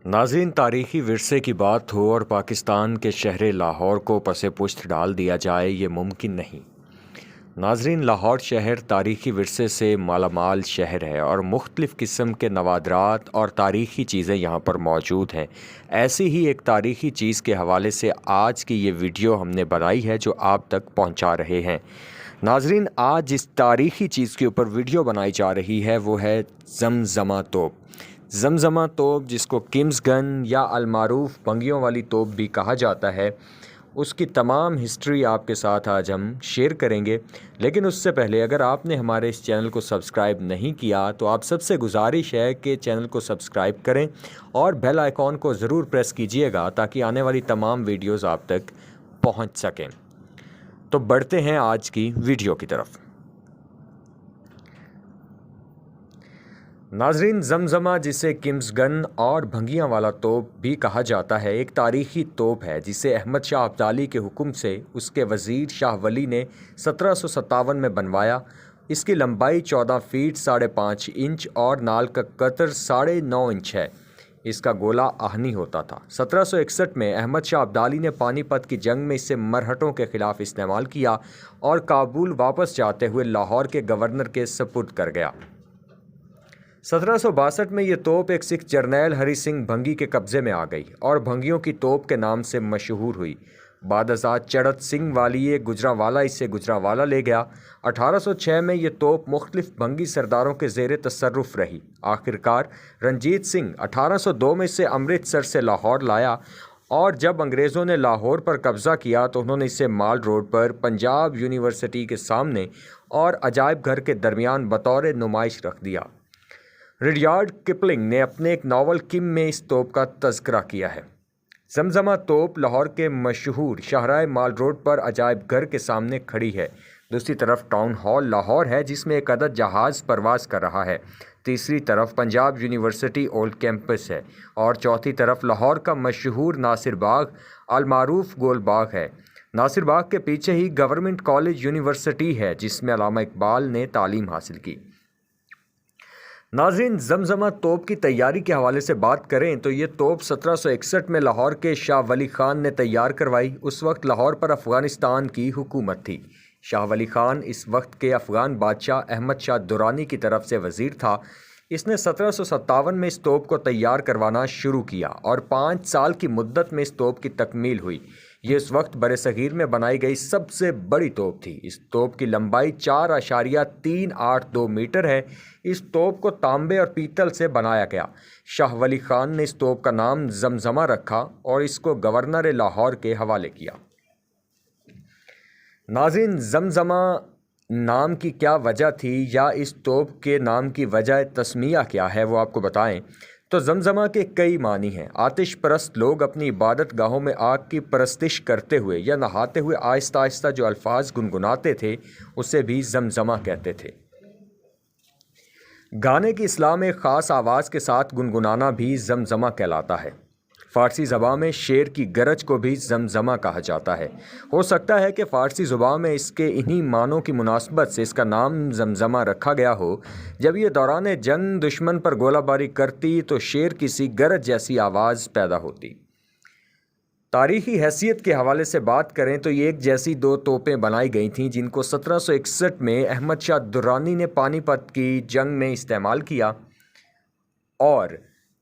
नाज़रीन, तारीख़ी विरसे की बात हो और पाकिस्तान के शहर लाहौर को पसे पुश्त डाल दिया जाए, ये मुमकिन नहीं। नाज़रीन, लाहौर शहर तारीख़ी विरसे से मालामाल शहर है और मुख्तलिफ़ किस्म के नवादरात और तारीख़ी चीज़ें यहाँ पर मौजूद हैं। ऐसी ही एक तारीख़ी चीज़ के हवाले से आज की ये वीडियो हमने बनाई है जो आप तक पहुँचा रहे हैं। नाज़रीन, आज जिस तारीख़ी चीज़ के ऊपर वीडियो बनाई जा रही है वो है ज़मज़मा तोप। ज़मज़मा तोप, जिसको किम्स गन या अलमारूफ बंगियों वाली तोप भी कहा जाता है, उसकी तमाम हिस्ट्री आपके साथ आज हम शेयर करेंगे। लेकिन उससे पहले अगर आपने हमारे इस चैनल को सब्सक्राइब नहीं किया तो आप सबसे गुजारिश है कि चैनल को सब्सक्राइब करें और बेल आइकॉन को ज़रूर प्रेस कीजिएगा ताकि आने वाली तमाम वीडियोज़ आप तक पहुँच सकें। तो बढ़ते हैं आज की वीडियो की तरफ। नाज़रीन, ज़मज़मा, जिसे किम्स गन और भंगियाँ वाला तोप भी कहा जाता है, एक तारीख़ी तोप है जिसे अहमद शाह अब्दाली के हुक्म से उसके वज़ीर शाह वली ने 1757 में बनवाया। इसकी लंबाई 14 फीट 5.5 इंच और नाल का कतर 9.5 इंच है। इसका गोला आहनी होता था। 1761 में अहमद शाह अब्दाली ने पानीपत की जंग में इसे मरहटों के ख़िलाफ़ इस्तेमाल किया और काबुल वापस जाते हुए लाहौर के गवर्नर के सपुर्द कर गया। 1762 में ये तोप एक सिख जर्नैल हरी सिंह भंगी के कब्ज़े में आ गई और भंगियों की तोप के नाम से मशहूर हुई। बादशाह चढ़त सिंह वालिए गुजरांवाला इसे गुजरांवाला ले गया। 1806 में ये तोप मुख्तलिफ भंगी सरदारों के ज़ेर तसर्रुफ़ रही। आखिरकार रंजीत सिंह 1802 में इसे अमृतसर से लाहौर लाया और जब अंग्रेज़ों ने लाहौर पर कब्ज़ा किया तो उन्होंने इसे माल रोड पर पंजाब यूनिवर्सिटी के सामने और अजायब घर के दरमियान बतौर नुमाइश रख दिया। रुडयार्ड किपलिंग ने अपने एक नावल किम में इस तोप का तज़किरा किया है। ज़मज़मा तोप लाहौर के मशहूर शाहराह माल रोड पर अजायब घर के सामने खड़ी है। दूसरी तरफ टाउन हॉल लाहौर है जिसमें एक अदद जहाज़ परवाज़ कर रहा है। तीसरी तरफ पंजाब यूनिवर्सिटी ओल्ड कैंपस है और चौथी तरफ लाहौर का मशहूर नासिर बाग अलमारूफ गोल बाग है। नासिर बाग के पीछे ही गवर्नमेंट कॉलेज यूनिवर्सिटी है जिसमें अल्लामा इकबाल ने तालीम हासिल की। नाज़रीन, ज़मज़मा तोप की तैयारी के हवाले से बात करें तो ये तोप 1761 में लाहौर के शाह वली ख़ान ने तैयार करवाई। उस वक्त लाहौर पर अफ़गानिस्तान की हुकूमत थी। शाह वली ख़ान इस वक्त के अफ़गान बादशाह अहमद शाह दुरानी की तरफ से वज़ीर था। इसने 1757 में इस तोप को तैयार करवाना शुरू किया और 5 साल की मुद्दत में इस तोप की तकमील हुई। ये इस वक्त बरे-सग़ीर में बनाई गई सबसे बड़ी तोप थी। इस तोप की लंबाई 4.382 मीटर है। इस तोप को तांबे और पीतल से बनाया गया। शाह वली ख़ान ने इस तोप का नाम ज़मज़मा रखा और इसको गवर्नर लाहौर के हवाले किया। नाज़रीन, ज़मज़मा नाम की क्या वजह थी या इस तोप के नाम की वजह तस्मिया क्या है वो आपको बताएं तो ज़मज़मा के कई मानी हैं। आतिश परस्त लोग अपनी इबादत गाहों में आग की परस्तिश करते हुए या नहाते हुए आहिस्ता आहिस्ता जो अल्फाज गुनगुनाते थे उसे भी ज़मज़मा कहते थे। गाने की इस्लाह में ख़ास आवाज़ के साथ गुनगुनाना भी ज़मज़मा कहलाता है। फ़ारसी ज़बान में शेर की गरज को भी ज़मज़मा कहा जाता है। हो सकता है कि फ़ारसी ज़ुबान में इसके इन्हीं मानों की मुनासबत से इसका नाम ज़मज़मा रखा गया हो। जब ये दौरान जंग दुश्मन पर गोलाबारी करती तो शेर की सी गरज जैसी आवाज़ पैदा होती। तारीख़ी हैसियत के हवाले से बात करें तो ये एक जैसी 2 तोपें बनाई गई थीं जिनको 1761 में अहमद शाह दुर्रानी ने पानीपत की जंग में इस्तेमाल किया और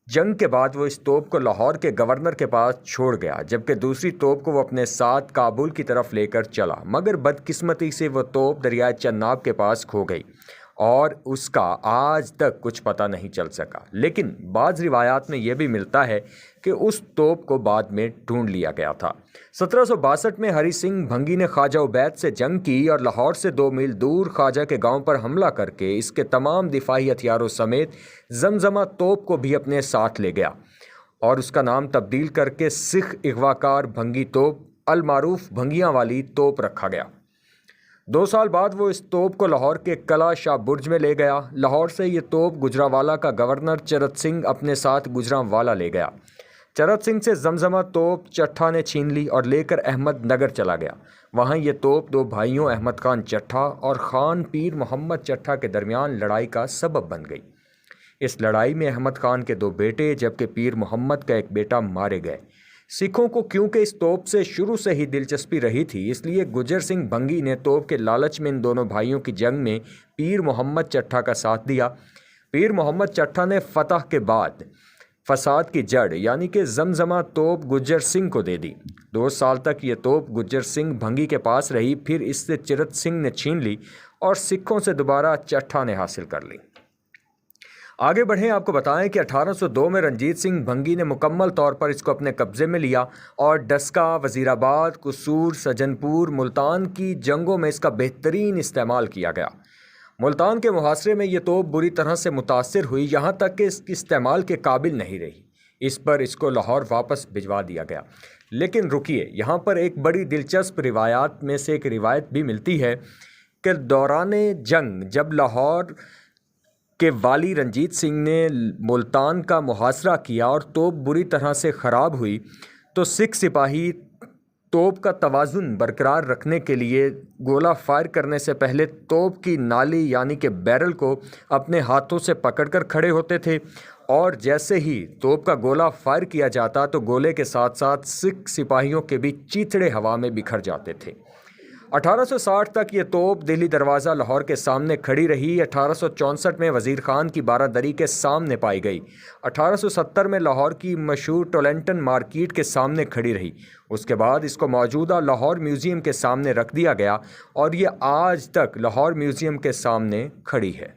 जंग के बाद वो इस तोप को लाहौर के गवर्नर के पास छोड़ गया, जबकि दूसरी तोप को वो अपने साथ काबुल की तरफ लेकर चला। मगर बदकिस्मती से वो तोप दरियाए चन्नाब के पास खो गई और उसका आज तक कुछ पता नहीं चल सका। लेकिन बाज़ रिवायात में यह भी मिलता है कि उस तोप को बाद में ढूंढ लिया गया था। 1762 में हरी सिंह भंगी ने ख्वाजा उबैद से जंग की और लाहौर से 2 मील दूर ख्वाजा के गांव पर हमला करके इसके तमाम दिफाई हथियारों समेत ज़मज़मा तोप को भी अपने साथ ले गया और उसका नाम तब्दील करके सिख अगवाकार भंगी तोप अलमारूफ भंगियाँ वाली तोप रखा गया। 2 साल बाद वो इस तोप को लाहौर के कला शाह बुर्ज में ले गया। लाहौर से ये तोप गुजरांवाला का गवर्नर चरत सिंह अपने साथ गुजरांवाला ले गया। चरत सिंह से ज़मज़मा तोप चट्ठा ने छीन ली और लेकर अहमद नगर चला गया। वहाँ ये तोप 2 भाइयों अहमद खान चट्ठा और खान पीर मोहम्मद चट्ठा के दरमियान लड़ाई का सबब बन गई। इस लड़ाई में अहमद खान के 2 बेटे जबकि पीर मोहम्मद का एक बेटा मारे गए। सिखों को क्योंकि इस तोप से शुरू से ही दिलचस्पी रही थी, इसलिए गुज्जर सिंह भंगी ने तोप के लालच में इन दोनों भाइयों की जंग में पीर मोहम्मद चट्ठा का साथ दिया। पीर मोहम्मद चट्ठा ने फतह के बाद फसाद की जड़ यानी कि जमजमा तोप गुज्जर सिंह को दे दी। 2 साल तक ये तोप गुज्जर सिंह भंगी के पास रही, फिर इससे चिरत सिंह ने छीन ली और सिखों से दोबारा चट्ठा ने हासिल कर ली। आगे बढ़ें, आपको बताएं कि 1802 में रंजीत सिंह भंगी ने मुकम्मल तौर पर इसको अपने कब्ज़े में लिया और डस्का, वज़ीराबाद, कसूर, सज्जनपुर, मुल्तान की जंगों में इसका बेहतरीन इस्तेमाल किया गया। मुल्तान के मुहासरे में ये तोप बुरी तरह से मुतासिर हुई, यहाँ तक कि इसके इस्तेमाल के काबिल नहीं रही। इस पर इसको लाहौर वापस भिजवा दिया गया। लेकिन रुकिए, यहाँ पर एक बड़ी दिलचस्प रिवायात में से एक रिवायत भी मिलती है कि दौरान जंग जब लाहौर के वाली रंजीत सिंह ने मुल्तान का मुहासरा किया और तोप बुरी तरह से ख़राब हुई, तो सिख सिपाही तोप का तवाज़ुन बरकरार रखने के लिए गोला फायर करने से पहले तोप की नाली यानी कि बैरल को अपने हाथों से पकड़कर खड़े होते थे और जैसे ही तोप का गोला फायर किया जाता तो गोले के साथ साथ सिख सिपाहियों के भी चीथड़े हवा में बिखर जाते थे। 1860 तक ये तोप दिल्ली दरवाज़ा लाहौर के सामने खड़ी रही। 1864 में वज़ीर ख़ान की बारादरी के सामने पाई गई। 1870 में लाहौर की मशहूर टोलेंटन मार्केट के सामने खड़ी रही। उसके बाद इसको मौजूदा लाहौर म्यूज़ियम के सामने रख दिया गया और ये आज तक लाहौर म्यूज़ियम के सामने खड़ी है।